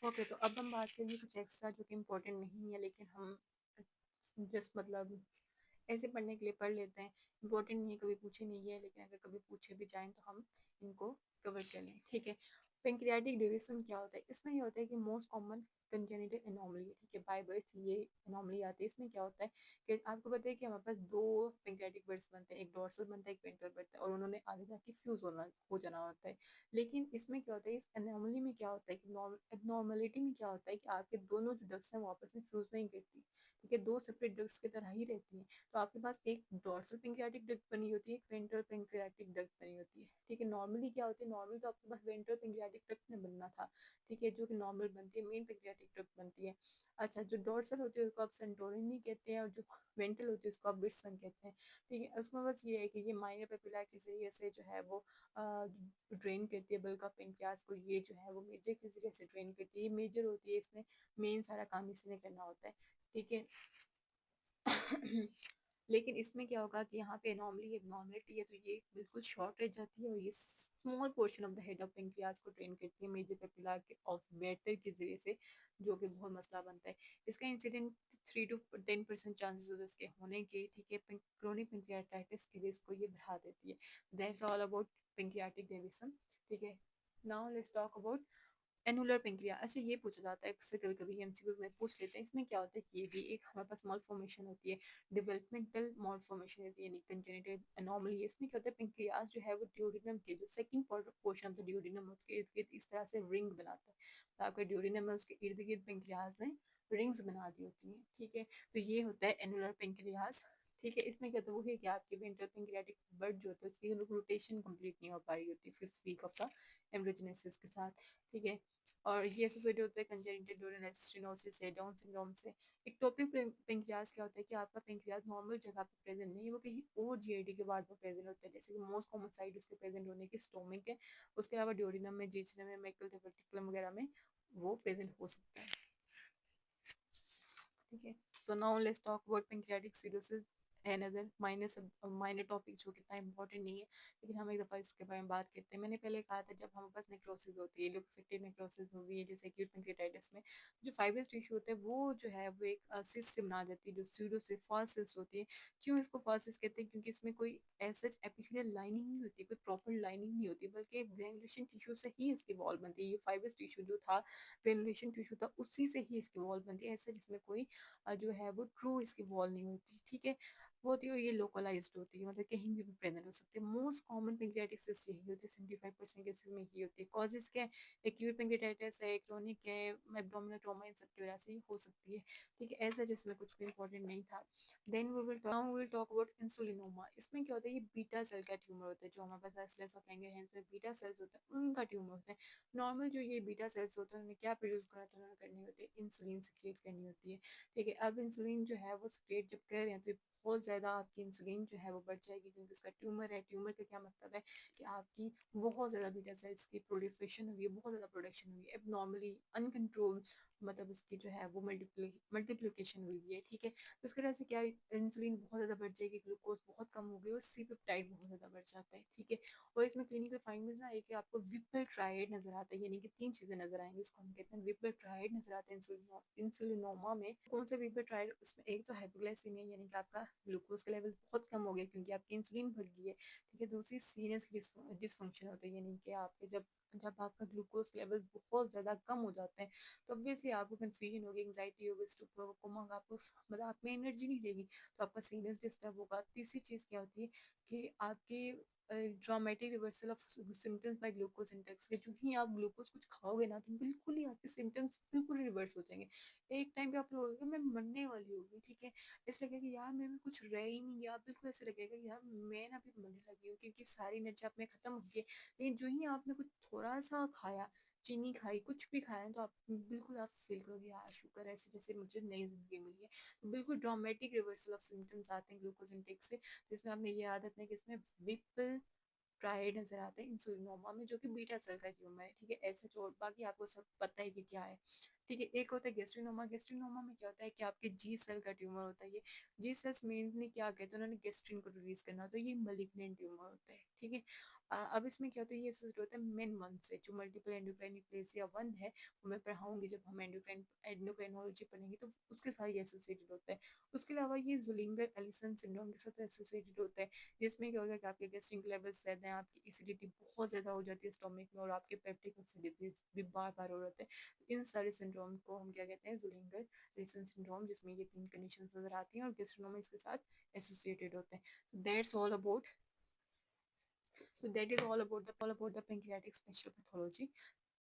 Okay, तो अब हम बात करेंगे कुछ एक्स्ट्रा जो कि इम्पोर्टेंट नहीं है, लेकिन हम जस्ट मतलब ऐसे पढ़ने के लिए पढ़ लेते हैं। इम्पोर्टेंट नहीं है, कभी पूछे नहीं है, लेकिन अगर कभी पूछे भी जाएँ तो हम इनको कवर कर लें, ठीक है। पेंक्रियाटिक डेविसन क्या होता है? इसमें ये होता है कि मोस्ट कॉमन कंजेनिटल एनोमली है, ठीक है। बाय बर्थ ये एनोमली आती है। इसमें क्या होता है कि आपको पता है कि हमारे पास दो पेंक्रियाटिक बर्ड्स बनते हैं, एक डोर्सल बनता है, एक वेंट्रल बनता है, और उन्होंने आगे जाके फ्यूज हो जाना होता है। लेकिन इसमें क्या होता है, इस एनोमली में क्या होता है कि एबनॉर्मलिटी में क्या होता है कि आपके दोनों जो डक्स हैं वो आपस में फ्यूज नहीं करती, ठीक है। दो सेपरेट डक्ट्स की तरह ही रहती हैं। तो आपके पास एक डॉर्सल पेंक्रियाटिक डक्ट बनी होती है, एक वेंट्रल पेंक्रियाटिक डक्ट बनी होती है, ठीक है। नॉर्मली क्या होती है, नॉर्मली तो आपके पास वेंट्रल पेंक्रियाटिक डक्ट में बनना था, ठीक है, जो कि नॉर्मल बनती है, मेन पेंक्रियाटिक डक्ट बनती है। अच्छा, जो डॉर्सल होती है उसको आप सेंटोरिनी कहते हैं, और जो वेंट्रल होती है उसको आप विट्सन कहते हैं, ठीक है। उसमें बस ये है कि ये माइनर पेपिला के जरिए से जो है वो ड्रेन करती है बल्क ऑफ पेंक्रियाज को, ये जो है वो मेजर के जरिए से ड्रेन करती है। ये मेजर होती है, इसमें मेन सारा काम इसने करना होता है, ठीक है। लेकिन इसमें क्या होगा कि यहाँ पे नॉर्मली एबनॉर्मलिटी है, तो ये बिल्कुल शॉर्ट रह जाती है, और ये small portion of the head of pancreas को ट्रेन करती है मेजर पेपिला के ऑफ बेटर के जरिए से, जो कि बहुत मसला बनता है। इसका इंसिडेंट 3 to 10% चांसेस होते हैं इसके होने के, ठीक है। क्रोनिक पेंक्रियाटाइटिस के रिस्क को ये बढ़ा देती है। That's all about pancreatic divisum, ठीक है। Now let's talk about annular pancreas. अच्छा, ये पूछा जाता है अक्सर, कभी कभी एमसीक्यू में पूछ लेते हैं। इसमें क्या होता है कि ये भी एक हमारे पास मॉल फॉर्मेशन होती है, डेवलपमेंटल मॉल फॉर्मेशन होती है, यानी कंजेनिटल एनोमली। इसमें क्या होता है, पेंक्रियाज जो है वो ड्यूोडेनम के जो second portion of the duodenum, उसके इर्द गिर्द इस तरह से रिंग बनाता है। तो आपका ड्यूोडेनम है, उसके इर्द गिर्द पेंक्रियाज ने रिंग्स बना दी होती हैं, ठीक है। तो ये होता है एनुलर पेंक्रियाज, ठीक है। इसमें क्या, तो वो है कि आपके वेंट्रल पेंक्रियाटिक बर्ड जो होता है उसकी रोटेशन कंप्लीट नहीं हो पा रही होती 5th week of the embryogenesis के साथ, ठीक है। और ये एसोसिएटेड होता है कंजेनिटल ड्यूरल स्टेनोसिस से, डाउन सिंड्रोम से। इक्टोपिक पेंक्रियाज क्या होता है कि आपका पेंक्रियाज नॉर्मल जगह पर प्रेजेंट नहीं है, वो कहीं और जीआईडी के वार्ड पर प्रेजेंट होता है, जैसे कि मोस्ट कॉमन साइट उसके प्रेजेंट होने की स्टोमिक है। उसके अलावा ड्यूरिनम में, जीजनम में, मैकल डिफेक्टिकुलम वगैरह में वो प्रेजेंट हो सकता है, ठीक है। तो now let's talk about pancreatic cirrhosis, another minor topic जो कितना इंपॉर्टेंट नहीं है, लेकिन हम एक दफ़ा इसके बारे में बात करते हैं। मैंने पहले कहा था जब हमारे पास नेक्रोसिस होती है, लिक्विफेक्टिव नेक्रोसिस होती है, जैसे एक्यूट पेंक्रियाटाइटिस में जो फाइब्रस टिश्यू होता है वो जो है वो एक सिस्ट से बना जाती है, जो स्यूडोसिस फॉल्स सिस्ट होती है। क्यों इसको फॉल्स सिस्ट कहते हैं? क्योंकि इसमें कोई एज एपिथेलियल लाइनिंग नहीं होती, कोई प्रॉपर लाइनिंग नहीं होती, बल्कि ग्रेनुलेशन टिश्यू से ही इसकी वॉल बनती है। ये फाइब्रस टिश्यू जो था, ग्रेनुलेशन टिश्यू था, उसी से ही इसकी वॉल बनती है, ऐसा जिसमें कोई जो है वो ट्रू इसकी वॉल नहीं होती, ठीक है। वो होती है, और ये लोकलाइज्ड होती है, मतलब कहीं भी प्रेजेंट हो सकती है। मोस्ट कॉमन पेंक्रियाटिक सिस्ट यही होती है, 75% केसेस में यही होती है। कॉजेज क्या है? एक्यूट पेंक्रियाटाइटिस है, क्रोनिक है, एब्डोमिनल ट्रॉमा, इन सब की वजह से ही हो सकती है, ठीक है। ऐसा जिसमें कुछ भी इंपॉर्टेंट नहीं था। Then we will talk about insulinoma. इसमें क्या होता है, ये बीटा सेल का ट्यूमर होता है, जो हमारे पास एसलेस ऑफ लैंगरहैंस में बीटा सेल्स होता है उनका ट्यूमर होता है। नॉर्मल जो ये बीटा सेल्स होते हैं उन्हें क्या प्रोड्यूस करनी होती है, इंसुलिन सिक्रिएट करनी होती है, ठीक है। अब इंसुलिन जो है वो सिक्रिएट जब कर रहे हैं तो बहुत ज़्यादा आपकी इंसुलिन जो है वो बढ़ जाएगी, क्योंकि उसका ट्यूमर है। ट्यूमर का क्या मतलब है कि आपकी बहुत ज़्यादा बीटा सेल्स की प्रोलिफरेशन हुई है, बहुत ज़्यादा प्रोडक्शन हुई है, अब नॉर्मली अनकंट्रोल, मतलब उसकी जो है वो मल्टीप्लिकेशन हुई है, ठीक है। तो उसकी वजह से क्या, इंसुलिन बहुत ज़्यादा बढ़ जाएगी, ग्लूकोज बहुत कम हो गई, और सी पेप्टाइड बहुत ज़्यादा बढ़ जाता है, ठीक है। और इसमें क्लिनिकल फाइंडिंग्स ना, एक आपको विपल ट्राइड नजर आता है, यानी कि 3 चीजें नजर आएंगी, इसको हम कहते हैं विपल ट्राइड नजर आते हैं इंसुलिनोमा में। कौन सा विपल ट्राइड? उसमें एक तो हाइपोग्लाइसीमिया, यानी कि आपका ग्लूकोज का लेवल बहुत कम हो गया क्योंकि आपकी इंसुलिन बढ़ गई है, ठीक है। दूसरी सीरियस डिसफंक्शन होता है, यानी कि आपके जब जब आपका ग्लूकोज लेवल बहुत ज़्यादा कम हो जाते हैं तो ऑब्वियसली आपको कंफ्यूजन होगी, एंग्जाइटी होगी, स्टूपर होगा, कोमा होगा, आपको मतलब आप में एनर्जी नहीं रहेगी, तो आपका सीरियस डिस्टर्ब होगा। तीसरी चीज़ क्या होती है कि आपकी dramatic reversal of symptoms by glucose index के, जो ही आप ग्लूकोज कुछ खाओगे ना तो बिल्कुल ही आपके सिम्टम्स बिल्कुल रिवर्स हो जाएंगे। एक टाइम पे आप लोगोगे मैं मरने वाली होगी, ठीक है। ऐसा लगेगा कि यार मेरे में कुछ रह ही नहीं गया, बिल्कुल ऐसा लगेगा कि यार मैं ना अभी मरने लगी हूँ, क्योंकि सारी एनर्जी आप में खत्म हो गई है। लेकिन जो ही आपने कुछ थोड़ा सा खाया, चीनी खाई, कुछ भी खाया, तो आप बिल्कुल आप फील करोगे यार शुक्र है, ऐसे जैसे मुझे नई जिंदगी मिली है। तो बिल्कुल ड्रामेटिक रिवर्सल ऑफ सिम्टम्स आते हैं ग्लूकोज इंटेक से। तो इसमें आपने ये आदत है कि इसमें विपल ट्राइड नजर आते हैं इंसुलिनोमा में, जो कि बीटा सेल का ट्यूमर है, ठीक है। ऐसे जो बाकी आपको सब पता है कि क्या है, ठीक है। एक होता है गेस्ट्रिनोमा। गेस्ट्रिनोमा में क्या होता है कि आपके जी सेल का ट्यूमर होता है। ये जी सेल्स मेनली क्या कहते हैं, उन्होंने गेस्ट्रिन को रिलीज करना होता है, ये मलिग्नेंट ट्यूमर होता है, ठीक है। अब इसमें क्या होता है, ये एसोसिएट होता है मेन वन से, जो मल्टीपल एंडोक्राइन न्यूप्लेसिया वन है वो मैं पढ़ाऊंगी जब हम एंडोक्राइनोलॉजी पढ़ेंगे, तो उसके साथ ये एसोसिएटेड होता है। उसके अलावा ये जुलिंगर एलिसन सिंड्रोम के साथ एसोसिएटेड होता है, जिसमें क्या होता है कि आपके गैस्ट्रिक लेवल्स ज़्यादा हैं, आपकी एसिडिटी बहुत ज़्यादा हो जाती है स्टोमक में, और आपके पेप्टिक अल्सर डिजीज भी बार बार हो जाते हैं। इन सारे सिंड्रोम को हम क्या कहते हैं, जुलिंगर एलिसन सिंड्रोम, जिसमें ये 3 कंडीशंस नजर आती हैं और गैस्ट्रोनोमा इसके साथ एसोसिएटेड होते हैं। That's all about, so that is all about the pancreatic special pathology.